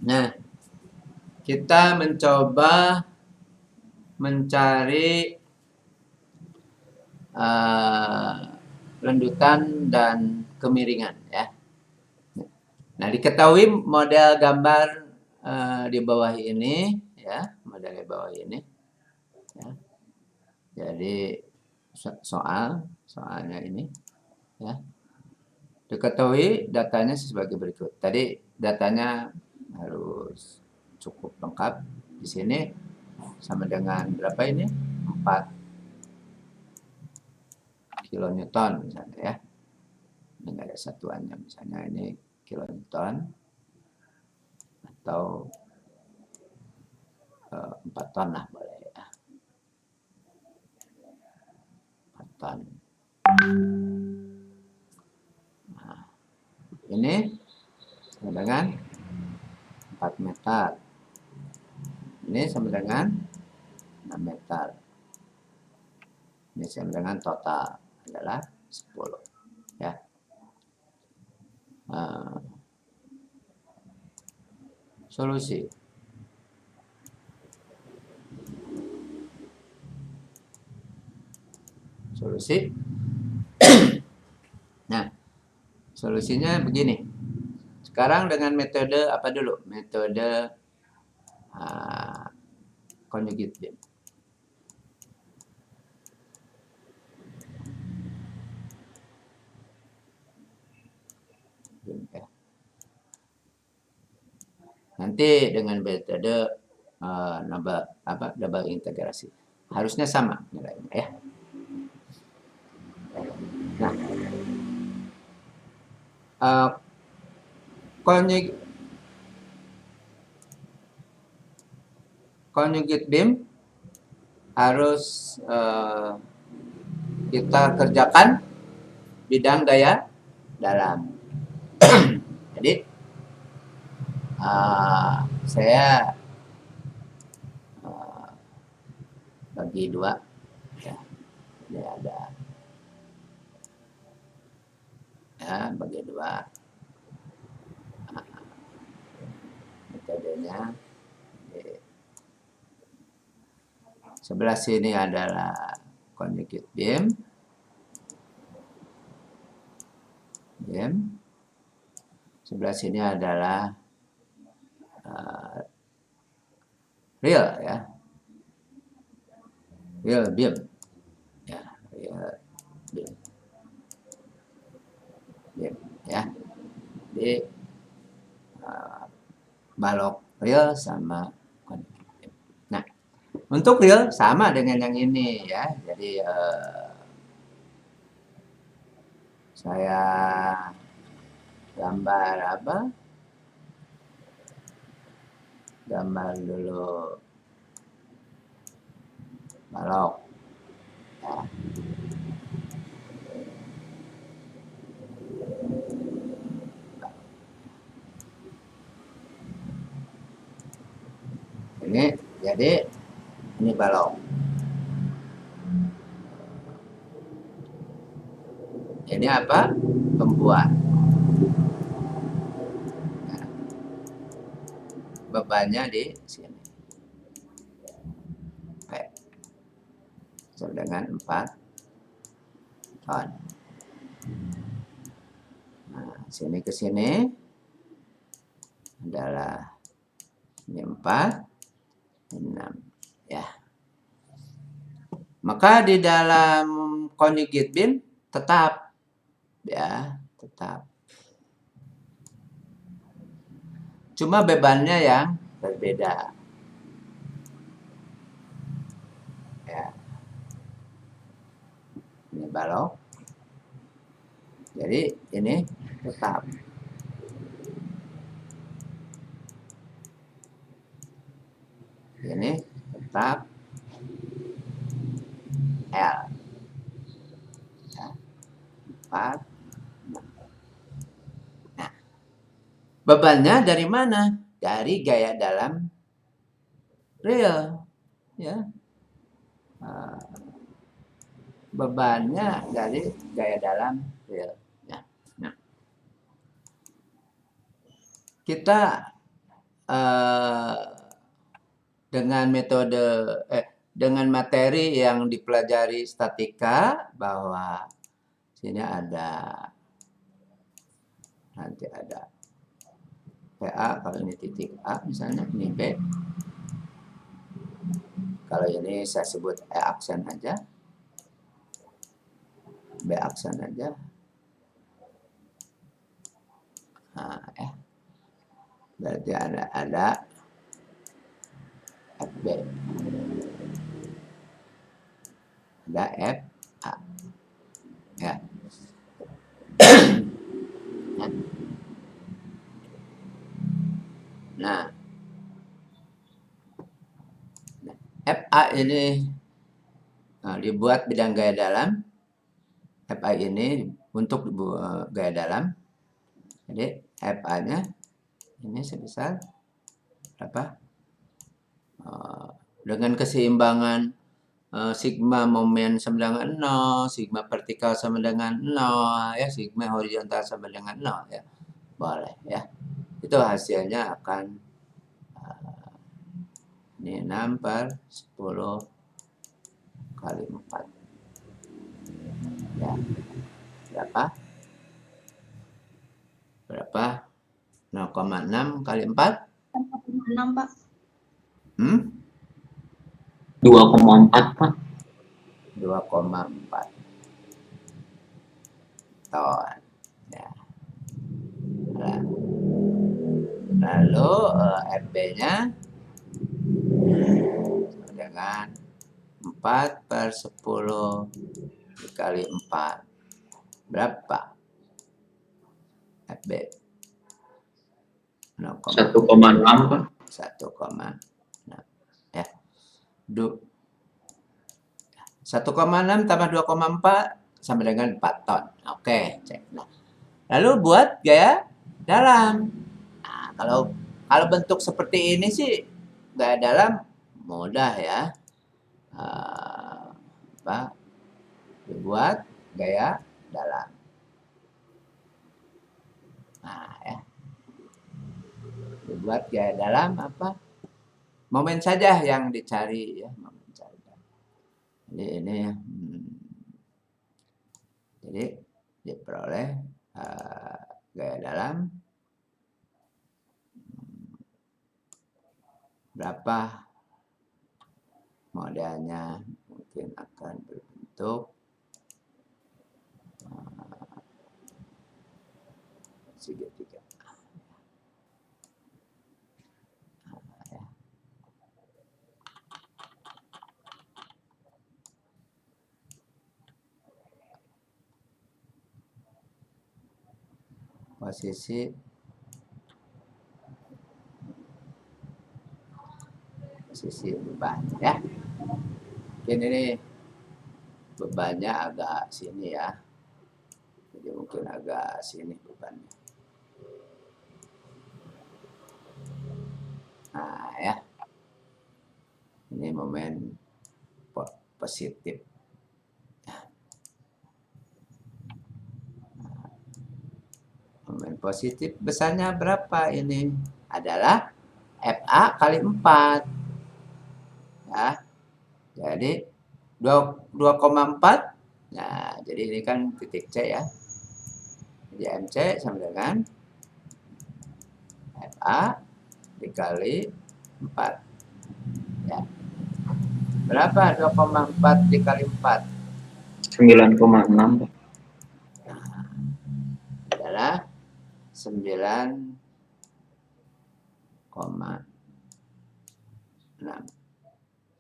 Nah, kita mencoba mencari uh, rendutan dan kemiringan ya. Nah, diketahui model gambar di bawah ini ya, model di bawah ini ya. Jadi soalnya ini ya. Diketahui datanya sebagai berikut. Tadi datanya harus cukup lengkap. Di sini sama dengan berapa ini? 4 kilonewton misalnya ya. Ini nggak ada satuannya. Misalnya ini kilonewton atau 4 ton lah boleh ya. 4 ton. Nah, ini sama dengan 4 meter. Ini sama dengan 6 meter. Ini sama dengan total adalah 10 ya. Solusi. Nah, solusinya begini. Sekarang dengan metode apa dulu? Metode conjugate beam. Nanti dengan metode double integrasi. Harusnya sama nilainya ya. Nah, conjugate beam harus kita kerjakan bidang daya dalam. Jadi saya bagi dua ya. Ini ada ya, bagi dua metodenya. Sebelah sini adalah conjugate beam. Sebelah sini adalah real ya. Real beam. Ya, real beam. Ya. Jadi balok real sama conjugate beam. Nah, untuk real sama dengan yang ini ya. Jadi saya gambar apa? Gambar dulu balok. Ya. Ini jadi ini balok. Ini apa? Pembuat. Nah, bebannya di sini. Oke. Sama dengan 4 ton. Nah, sini ke sini adalah ini 4, 6 ya. Maka di dalam conjugate beam tetap ya, tetap. Cuma bebannya yang berbeda. Ya. Ini balok. Jadi ini tetap. Ini tetap L. Ya. 4. Nah, bebannya dari mana? Dari gaya dalam real. Ya. Bebannya dari gaya dalam real. Ya. Nah, kita dengan metode dengan materi yang dipelajari statika, bahwa sini nanti ada PA, kalau ini titik A misalnya, ini B. Kalau ini saya sebut E aksen aja, B aksen aja. Nah, berarti ada FB, ada FA, ya. Nah, FA ini dibuat bidang gaya dalam. FA ini untuk gaya dalam. Jadi FA-nya ini sebesar berapa? Dengan keseimbangan sigma momen sama dengan 0, sigma vertikal sama dengan 0, ya, sigma horizontal sama dengan 0, ya. Boleh, ya. Itu hasilnya akan ini 6/10 kali 4. Ya. Berapa? 0,6 kali 4? 6, Pak. 2,4, Pak. 2,4 ton. Ya. Lalu FB-nya dengan 4/10 dikali 4. Berapa? FB 1,6, Pak. 1,6. Ya. 1,6 tambah 2,4 sama dengan 4 ton. Oke, cek. Nah, lalu buat gaya dalam. Nah, kalau bentuk seperti ini sih gaya dalam mudah, ya. Dibuat gaya dalam. Nah, ya. Dibuat gaya dalam apa? Momen saja yang dicari, ya. Momen saja. Jadi ini jadi diperoleh gaya dalam berapa, modelnya mungkin akan berbentuk segitiga. Ya. Posisi beban, ya. Mungkin ini bebannya agak sini, ya. Jadi mungkin agak sini bebannya. Nah, ya. Ini momen positif. Momen positif besarnya berapa ini? Adalah FA kali 4. Ya. Jadi 2,4. Nah, jadi ini kan titik C, ya. Jadi MC sama dengan FA dikali 4. Ya. Berapa 2,4 dikali 4? 9,6, Pak. Nah, adalah 9,6.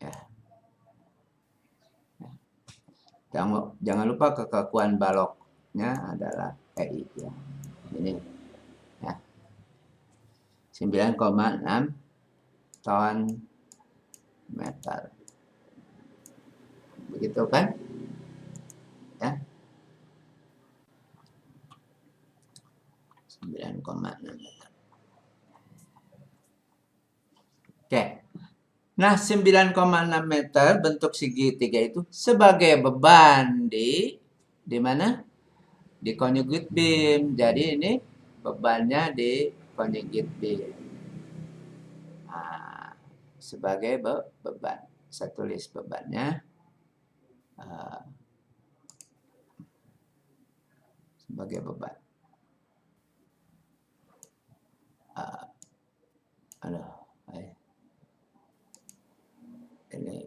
Ya. Jangan lupa kekakuan baloknya adalah EI, ya. Ini, ya. 9,6 ton meter. Begitu kan? Ya. 9,6 meter. Oke. Nah, 9,6 meter bentuk segitiga itu sebagai beban di mana? Di conjugate beam. Jadi ini bebannya di conjugate beam. Nah, sebagai beban. Saya tulis bebannya sebagai beban. Ini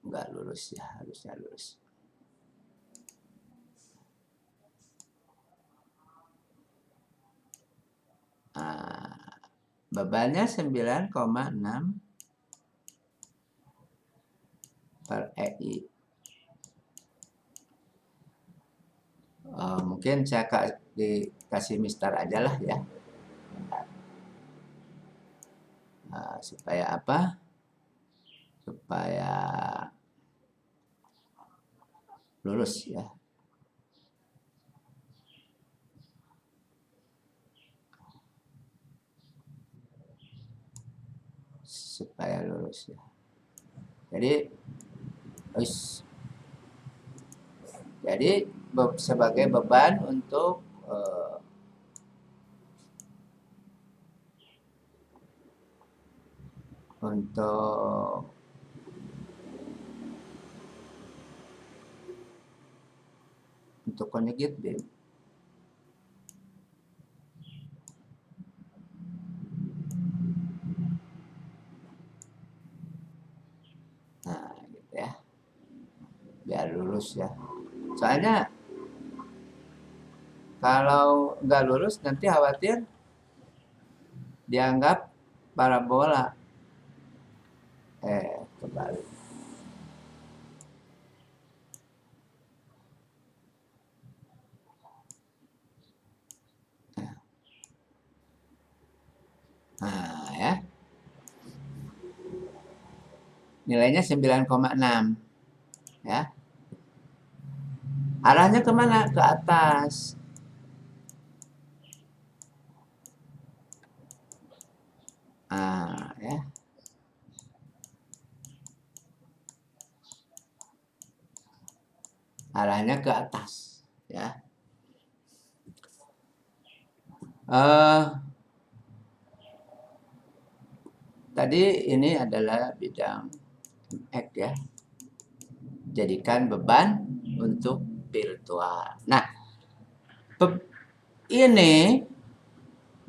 enggak lurus ya, harusnya lurus. Bebannya 9,6 per EI. Mungkin saya dikasih mistar aja lah ya. Supaya apa? Supaya lurus ya. Supaya lurus ya. Jadi sebagai beban untuk conjugate beam. Nah, gitu ya. Biar lurus ya. Soalnya kalau nggak lurus nanti khawatir dianggap parabola. Kebalik. Nah, ya. Nilainya 9,6. Ya. Arahnya kemana? Ke atas. Ya. Arahnya ke atas. Ya. Tadi ini adalah bidang MX ya. Jadikan beban untuk virtual. Nah, ini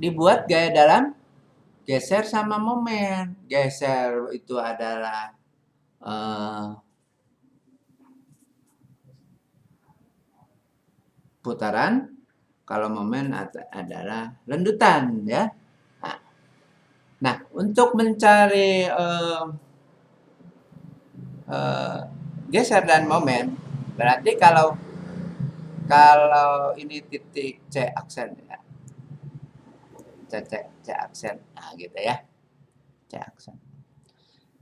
dibuat gaya dalam geser sama momen. Geser itu adalah putaran, kalau momen adalah rendutan ya. Nah, untuk mencari geser dan momen, berarti kalau ini titik C aksen ya. C aksen. Nah, gitu ya. C aksen.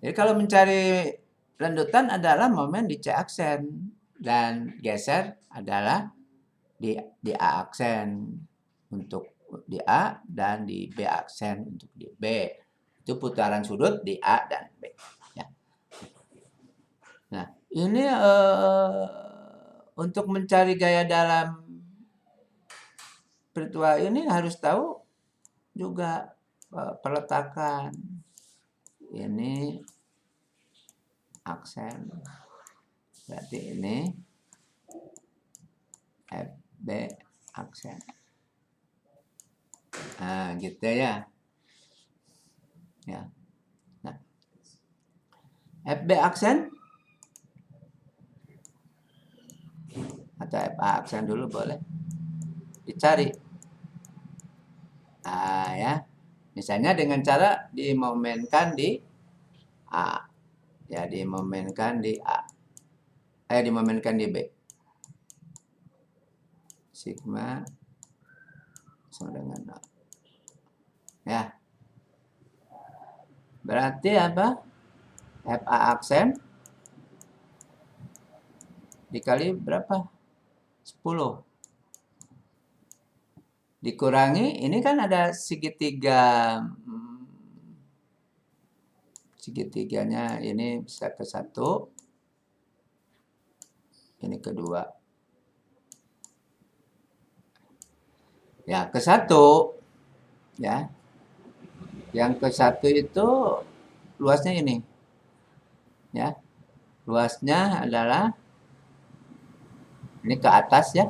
Jadi kalau mencari rendutan adalah momen di C aksen dan geser adalah di A aksen untuk di A dan di B aksen untuk di B. Itu putaran sudut di A dan B. Ya. Nah, ini untuk mencari gaya dalam virtual ini harus tahu juga peletakan ini aksen. Berarti ini FB aksen. Nah, gitu ya. Ya. Nah, FB aksen atau FA aksen dulu boleh dicari. Ya. Misalnya dengan cara dimomenkan di A. Ya, dimomenkan di A. Dimomenkan di B. Sigma sama dengan 0. Ya. Berarti apa? FA aksen dikali berapa? 10. Dikurangi, ini kan ada segitiga. Segitiganya ini bisa ke 1. Ini ke 2. Ya, ke 1. Ya. Yang ke 1 itu luasnya ini. Ya. Luasnya adalah ini ke atas ya.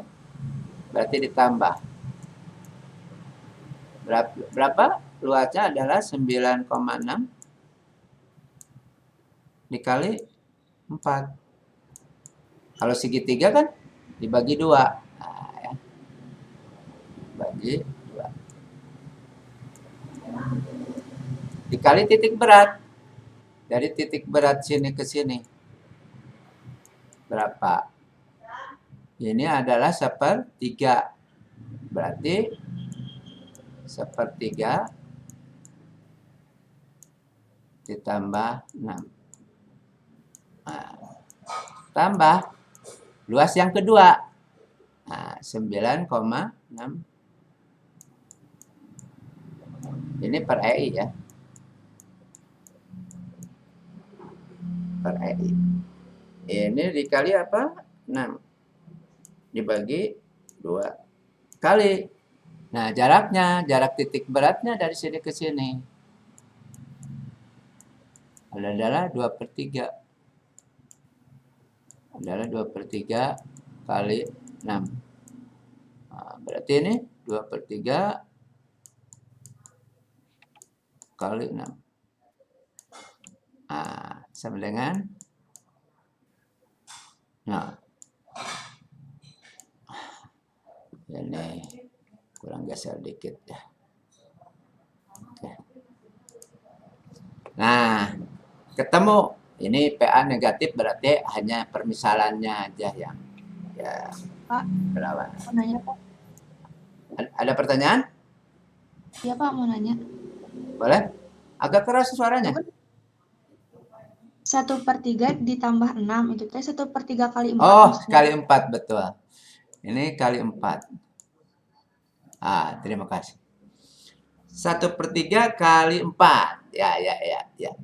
Berarti ditambah. Berapa? Luasnya adalah 9,6 dikali 4. Kalau segitiga kan dibagi 2. Nah, ya. Bagi 2. Dikali titik berat. Dari titik berat sini ke sini. Berapa? Ini adalah 1/3. Berarti 1/3 ditambah 6. Nah, tambah luas yang kedua. Nah, 9,6. Ini per EI ya. Per EI. Ini dikali apa? 6. Dibagi 2 kali. Nah, jarak titik beratnya dari sini ke sini adalah 2/3. Adalah 2/3 kali 6. Nah, berarti ini 2/3 kali 6. Nah, sama dengan nah, ini kurang geser dikit ya. Oke. Nah, ketemu. Ini PA negatif berarti hanya permisalannya aja yang ya Pak, berlawan. mau nanya Pak? Ada pertanyaan? Iya Pak, mau nanya. Boleh? Agak keras suaranya. 1/3 ditambah 6 itu teh 1/3 kali 4 Oh, maksudnya. kali 4 betul. Ini kali 4. Terima kasih. 1/3 kali 4. Ya.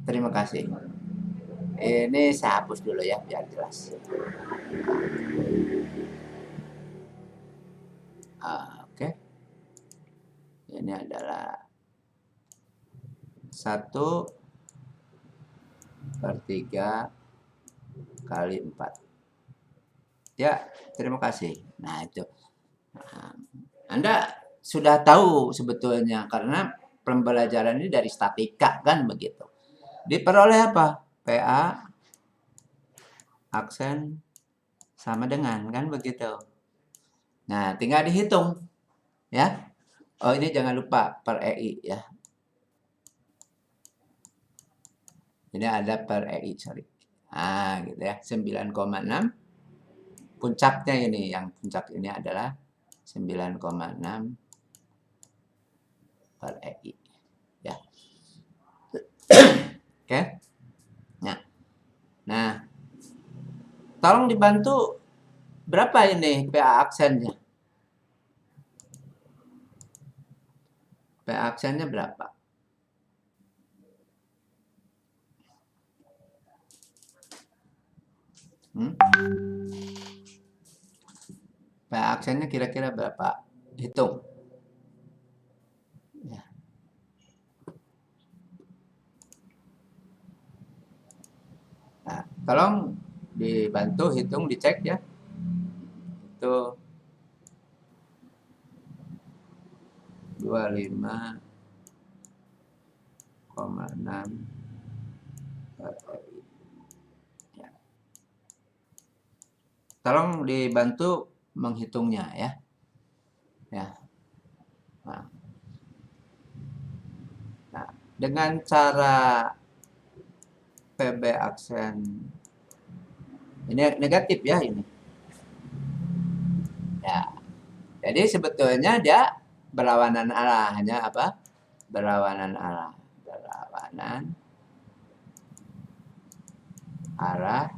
Terima kasih. Ini saya hapus dulu ya, biar jelas. Oke. Ini adalah 1/3 kali 4. Ya, terima kasih. Nah, itu. Anda sudah tahu sebetulnya karena pembelajaran ini dari statika kan begitu. Diperoleh apa? PA aksen sama dengan kan begitu. Nah, tinggal dihitung ya. Oh, ini jangan lupa per EI ya. Ini ada per EI, sorry. Gitu ya. 9,6. Puncaknya ini, yang puncak ini adalah 9,6 per EI. Ya. Oke. Nah, tolong dibantu berapa ini PA aksennya? PA aksennya berapa? PA aksennya kira-kira berapa? Hitung. Ya. Nah, tolong dibantu hitung, dicek ya. Itu 25,6 ya. Tolong dibantu menghitungnya ya. Nah, dengan cara PB aksen ini negatif ya ini. Ya. Jadi sebetulnya dia berlawanan arah, hanya apa? Berlawanan arah. Berlawanan arah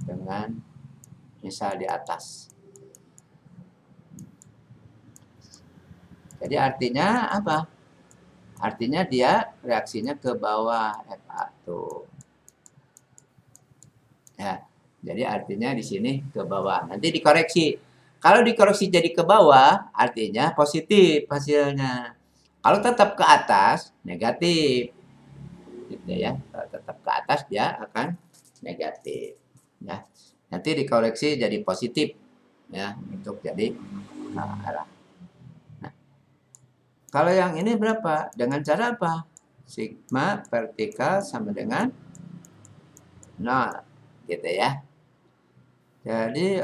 dengan misal di atas. Jadi artinya apa? Artinya dia reaksinya ke bawah F1. Ya, jadi artinya di sini ke bawah. Nanti dikoreksi. Kalau dikoreksi jadi ke bawah, artinya positif hasilnya. Kalau tetap ke atas, negatif. gitu ya. Kalau tetap ke atas dia akan negatif ya. Nanti dikoreksi jadi positif ya untuk jadi arah. Nah, kalau yang ini berapa? Dengan cara apa? Sigma vertikal sama dengan 0 gitu ya. Jadi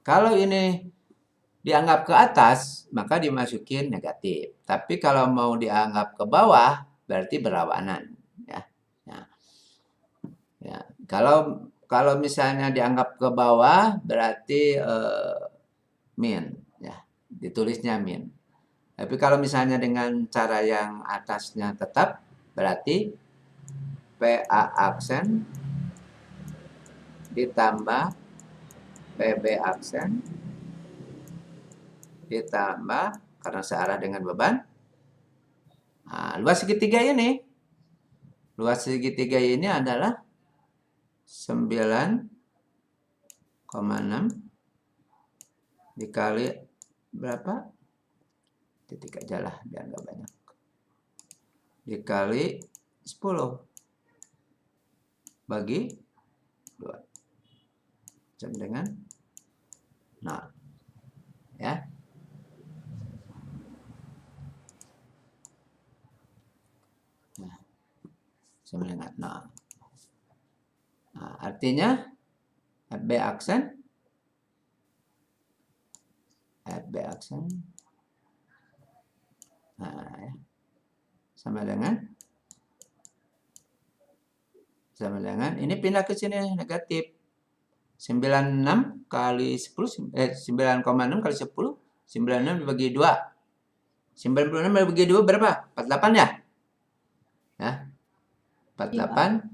kalau ini dianggap ke atas, maka dimasukin negatif. Tapi kalau mau dianggap ke bawah, berarti berlawanan. Ya. Nah, ya. Kalau misalnya dianggap ke bawah, berarti min. Ya. Ditulisnya min. Tapi kalau misalnya dengan cara yang atasnya tetap, berarti PA aksen ditambah PB aksen ditambah karena searah dengan beban. Nah, luas segitiga ini adalah 9,6 dikali berapa? Titik aja lah biar nggak banyak. Dikali 10 bagi 2 sama dengan 0 ya. Nah, sama dengan 0. Nah, artinya FB aksen nah, ya. sama dengan ini pindah ke sini negatif 96 kali 10 9,6 kali 10 96 dibagi 2 96 dibagi 2 berapa? 48 ya? Ya 48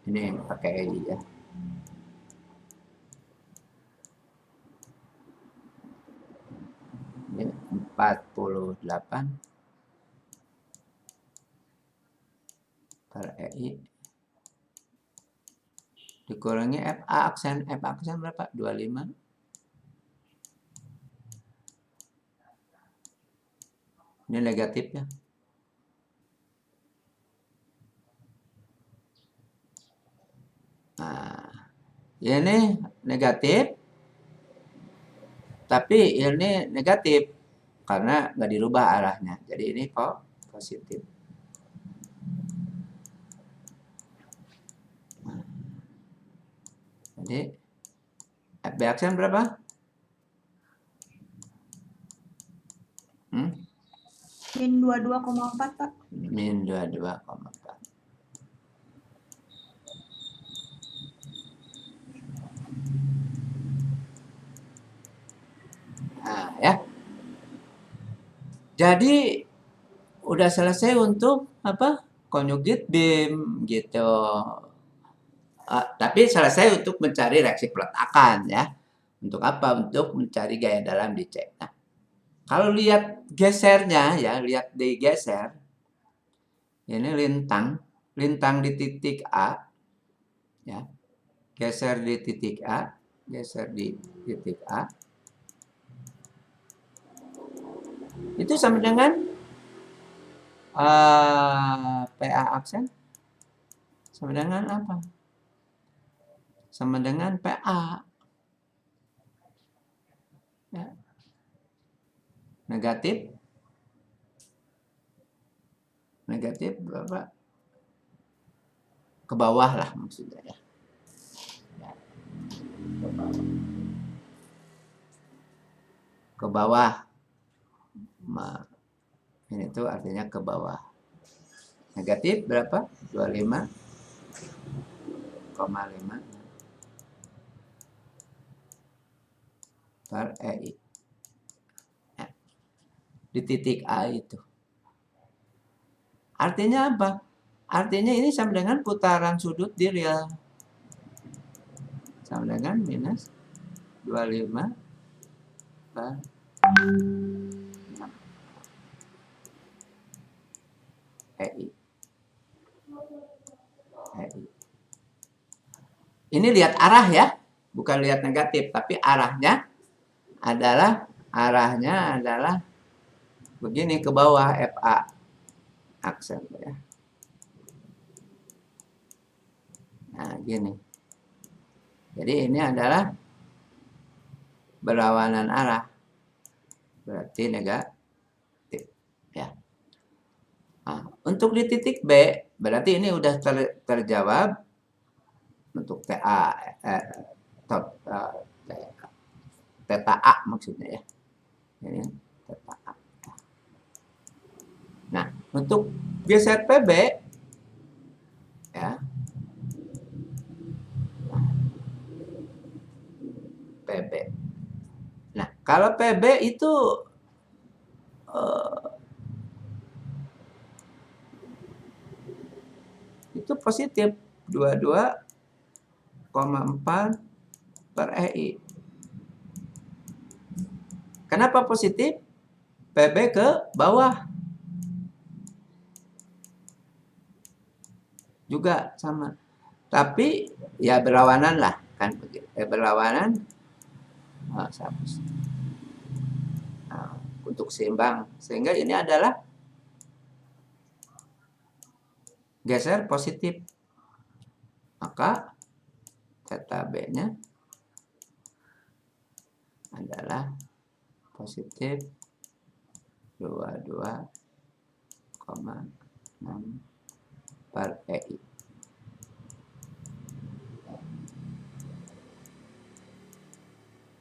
ini pakai EI ya. Ini 48 per EI dikurangi FA aksen berapa? 25 ini negatifnya. Nah, ini negatif, tapi ini negatif karena nggak dirubah arahnya. Jadi ini positif. Jadi FB aksen berapa? Min 22,4 Pak. Min 22,4. Nah, ya. Jadi udah selesai untuk apa? Conjugate beam gitu. Tapi selesai untuk mencari reaksi peletakan ya. Untuk apa? Untuk mencari gaya dalam dicek. Nah, kalau lihat gesernya ya, lihat digeser. Ini lintang di titik A ya. Geser di titik A, geser di titik A. Itu sama dengan PA aksen sama dengan apa? Sama dengan PA. Ya. Negatif berapa? Ke bawah lah maksudnya ya. Ke bawah. Ini tuh artinya ke bawah. Negatif berapa? 25,5 per EI. Ya. Di titik A itu. Artinya apa? Artinya ini sama dengan putaran sudut di real. Sama dengan minus 25 per 6 EI. Ini lihat arah ya, bukan lihat negatif, tapi arahnya adalah begini ke bawah FA aksen ya. Nah, gini. Jadi ini adalah berlawanan arah. Berarti negatif ya. Nah, untuk di titik B berarti ini udah terjawab untuk TA theta A maksudnya ya. Ini theta A. Nah, untuk geser PB ya. PB. Nah, kalau PB itu positif 22,4 per EI. Kenapa positif? PB ke bawah. Juga sama. Tapi ya berlawanan lah kan berlawanan. Nah, untuk seimbang sehingga ini adalah geser positif, maka theta B-nya adalah positif 22,6 per EI.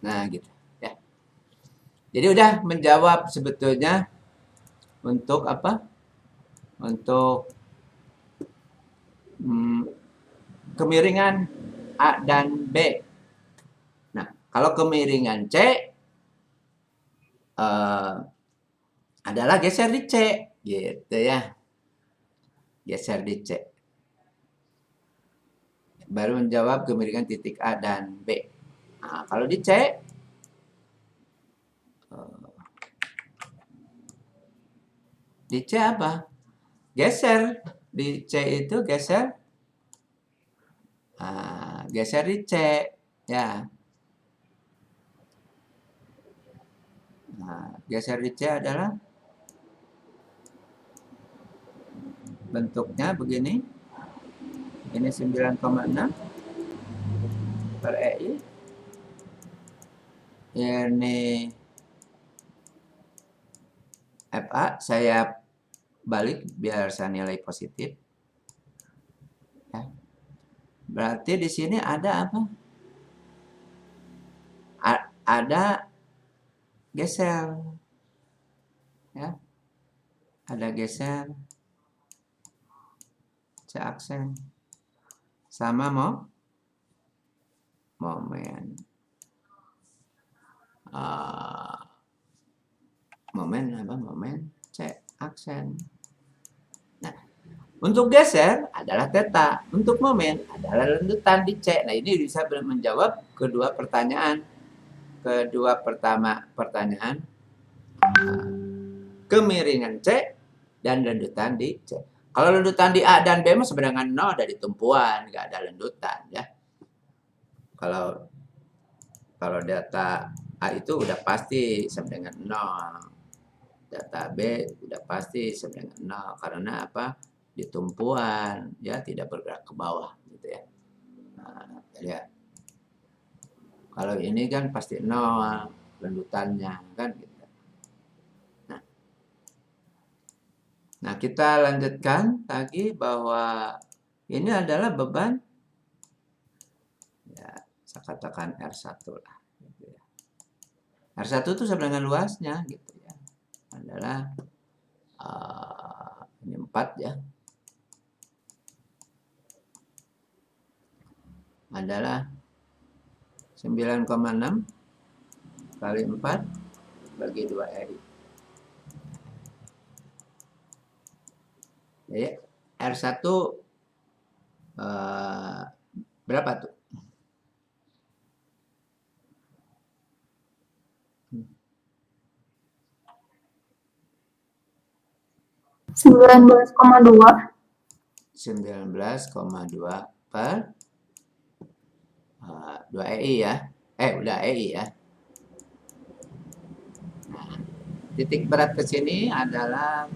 Nah gitu ya. Jadi udah menjawab sebetulnya untuk apa? Untuk kemiringan A dan B. Nah, kalau kemiringan C adalah geser di C, gitu ya. Geser di C. Baru menjawab kemiringan titik A dan B. Nah, kalau di C, apa? Geser. Di C itu geser. Geser di C, ya. Nah, geser di C adalah bentuknya begini. Ini 9,6 per EI. Ini FA, saya balik biar saya nilai positif. Ya. Berarti di sini ada apa? Ada geser. Ya. Ada geser C aksen. Sama momen. Momen C aksen. Nah, untuk geser adalah theta, untuk momen adalah lanjutan di C. Nah, ini bisa menjawab kedua pertanyaan. Pertanyaan kemiringan C dan lanjutan di C. Kalau lanjutan di A dan B mah sebenarnya nol dari tumpuan, nggak ada lanjutan ya. Kalau data A itu udah pasti sama dengan 0. Data B udah pasti sama dengan 0 karena apa? Di tumpuan ya, tidak bergerak ke bawah gitu ya. Nah, lihat. Kalau ini kan pasti 0 lanjutannya kan gitu. Nah, kita lanjutkan lagi bahwa ini adalah beban ya, saya katakan R1 lah gitu ya. R1 itu sama dengan luasnya gitu ya. Adalah ini 4 ya. Adalah 9,6 kali 4 bagi 2 EI. Jadi R1 berapa tuh? $19,2. 19,2 per 2 EI ya. Udah EI ya. Nah, titik berat ke sini adalah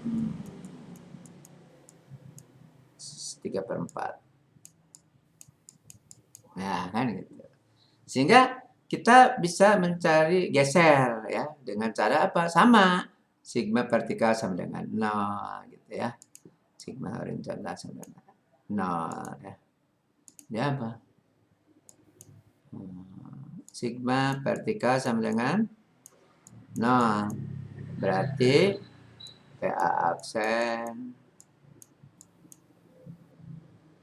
3/4. Nah, kan gitu. Sehingga kita bisa mencari geser ya dengan cara apa? Sama. Sigma vertikal sama dengan 0 gitu ya. Sigma horizontal sama dengan 0 ya. Dia apa? Sigma vertikal sama dengan 0. Berarti PA absen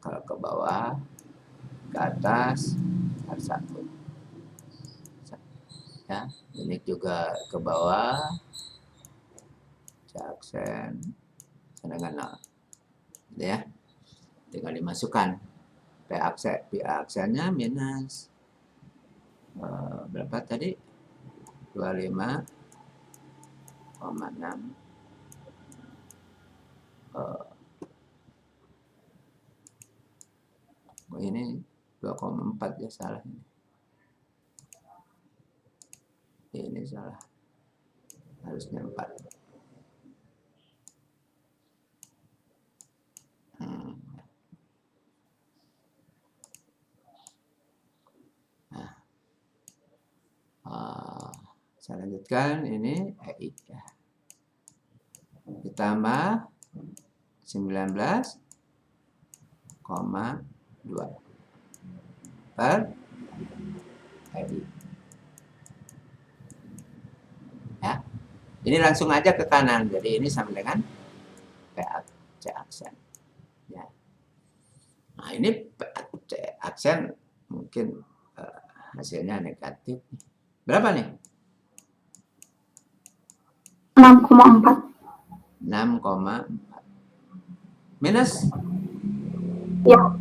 kalau ke bawah, ke atas R1. Ya, ini juga ke bawah, aksen dengan 0. Ya, tinggal dimasukkan. P aksennya minus berapa tadi? 25,6. Ini 2,4 ya, salah ini. Ini salah. Harusnya 4. Saya lanjutkan ini EI ya. Ditambah 19,2 per EI. Ya. Ini langsung aja ke kanan. Jadi ini sama dengan C aksen. Ya. Nah, ini C aksen mungkin hasilnya negatif. Berapa nih? 6,4. 6,4. Minus? Ya.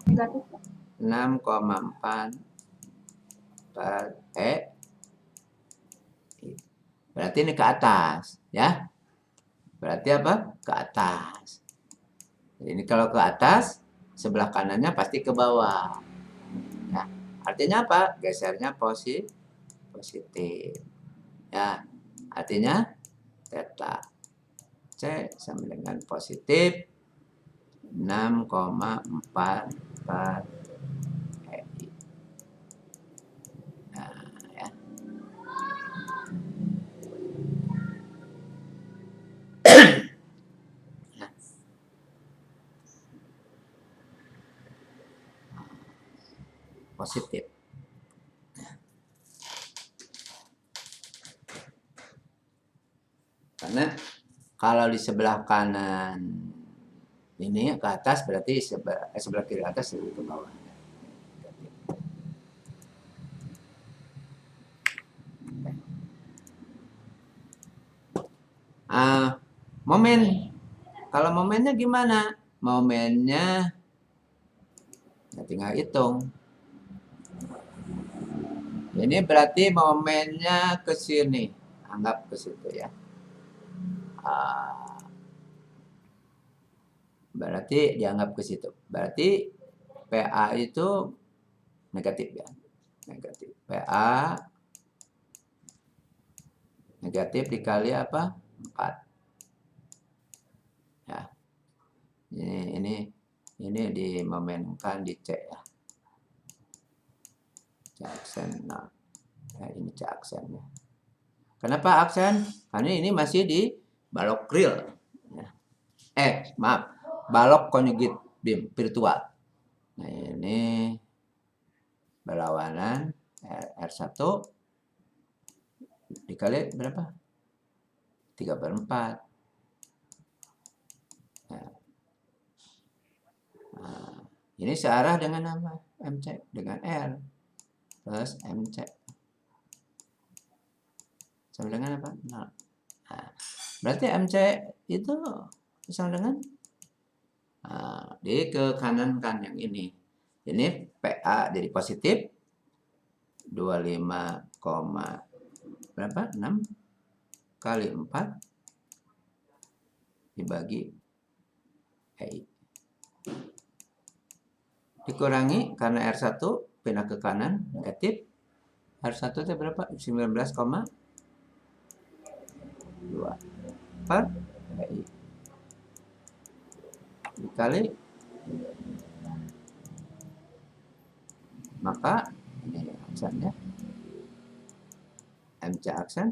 Negatif. 6,4 per E. Berarti ini ke atas, ya. Berarti apa? Ke atas. Ini kalau ke atas, sebelah kanannya pasti ke bawah. Ya. Artinya apa? Gesernya positif. Ya. Artinya theta C sama dengan positif 6,4 per EI. Nah, ya. Positif. Karena kalau di sebelah kanan ini ke atas berarti sebelah kiri atas lebih ke bawah. Momen. Kalau momennya gimana? Momennya ya tinggal hitung. Ini berarti momennya ke sini. Anggap ke situ ya. Berarti dianggap ke situ. Berarti PA itu negatif ya. Negatif. PA negatif dikali apa? 4. Ya. Ini dimomenkan di C ya. C aksen. Nah, ya, ini C aksennya. Kenapa aksen? Karena ini masih di balok real. Ya. Maaf. Balok conjugate beam virtual. Nah, ini berlawanan R1 dikali berapa? 3/4. Nah, ini searah dengan apa? MC dengan R plus MC sama dengan apa? Nah, berarti MC itu sama dengan di ke kanan kan yang ini. Ini PA jadi positif 25, berapa? 6 kali 4 dibagi EI. Dikurangi karena R1 pindah ke kanan negatif. R1 itu berapa? 19,2 2 per EI dikali, maka ini aksennya MC aksen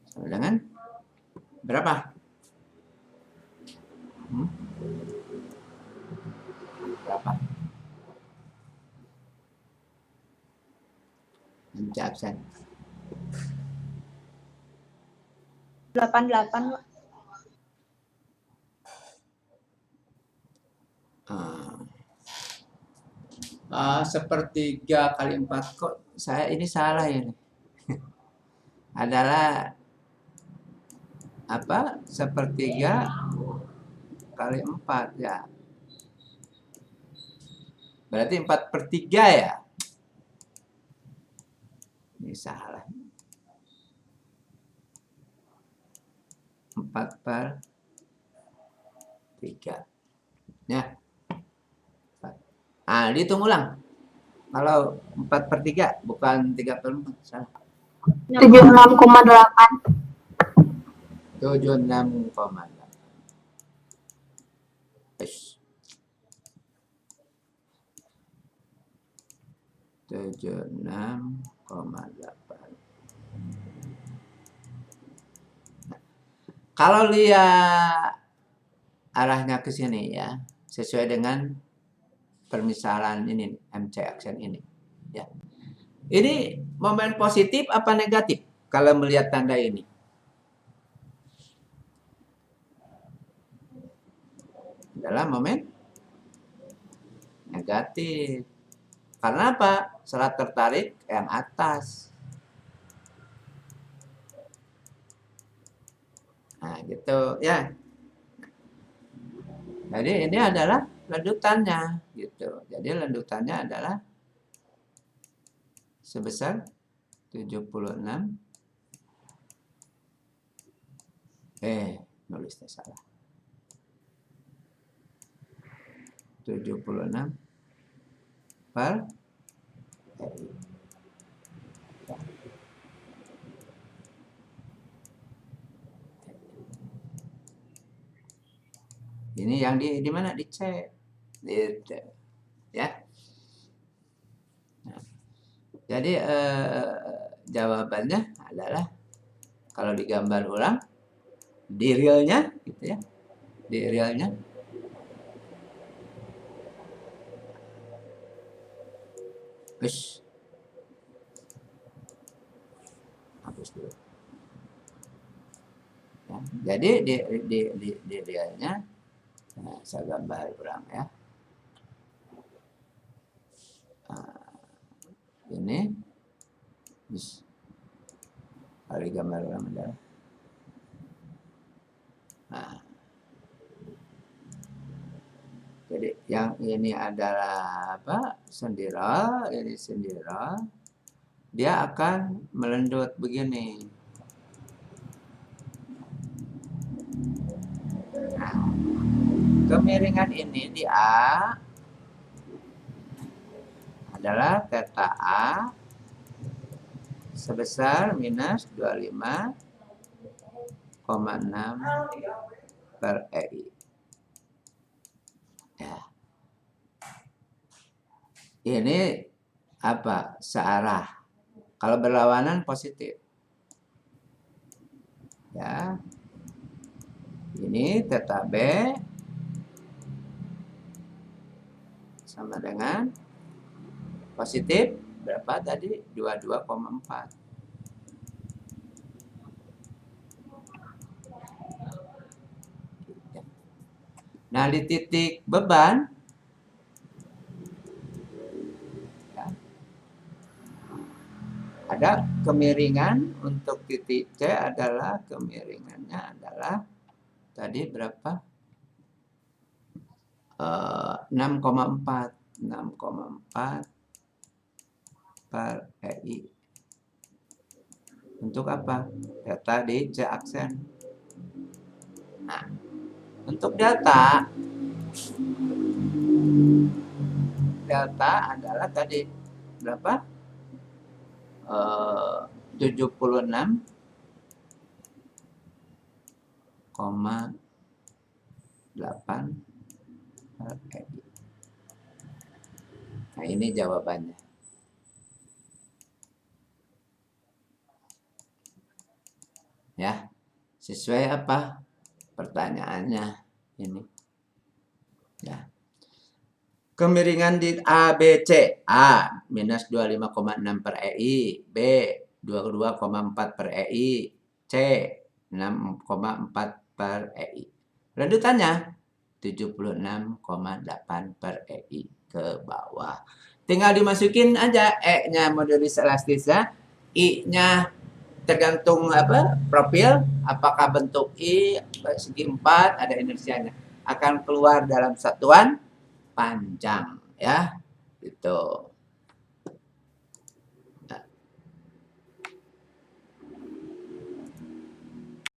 sama dengan berapa? Berapa? MC aksen 88, Pak. Sepertiga kali 4 kok saya ini salah ini. Adalah apa? Sepertiga kali 4 ya. Berarti 4/3 ya. Ini salah. 4/3. Ya. Dihitung ulang. Kalau 4/3 bukan 3/4, salah. 76,8. 76,8. 76,8. Kalau lihat arahnya ke sini ya, sesuai dengan permisalan ini, MC aksen ini. Ya. Ini momen positif apa negatif kalau melihat tanda ini? Adalah momen negatif. Karena apa? Serat tertarik yang atas. Nah, gitu ya. Jadi ini adalah lanjutannya gitu. Jadi lanjutannya adalah sebesar 76. Nulisnya salah. 76 per EI. Ini yang di mana? Di C. Ya. Nah, jadi jawabannya adalah kalau digambar ulang di realnya gitu ya. Di realnya hapus dulu. Ya, jadi di realnya, nah, saya gambar ulang ya. Ini kalau gambar ulang adalah. Nah, jadi yang ini adalah apa? Sendiral, ini sendiral. Dia akan melendut begini. Nah, kemiringan ini di A adalah theta A sebesar minus 25,6 per EI. Ya. Ini apa? Searah. Kalau berlawanan positif. Ya. Ini theta B sama dengan positif berapa tadi? 22,4. Nah, di titik beban ya, ada kemiringan untuk titik C adalah kemiringannya adalah tadi berapa? 6,4 per EI. Untuk apa? Data di C aksen. Nah, untuk delta adalah tadi berapa? 76 per EI. Nah, ini jawabannya. Ya, sesuai apa pertanyaannya ini. Ya. Kemiringan di ABC, A minus 25,6 per EI, B 22,4 per EI, C 6,4 per EI. Lanjutannya 76,8 per EI ke bawah. Tinggal dimasukin aja E-nya modulis elastisnya, I-nya tergantung apa profil, apakah bentuk I segi 4 ada inersianya, akan keluar dalam satuan panjang ya, gitu.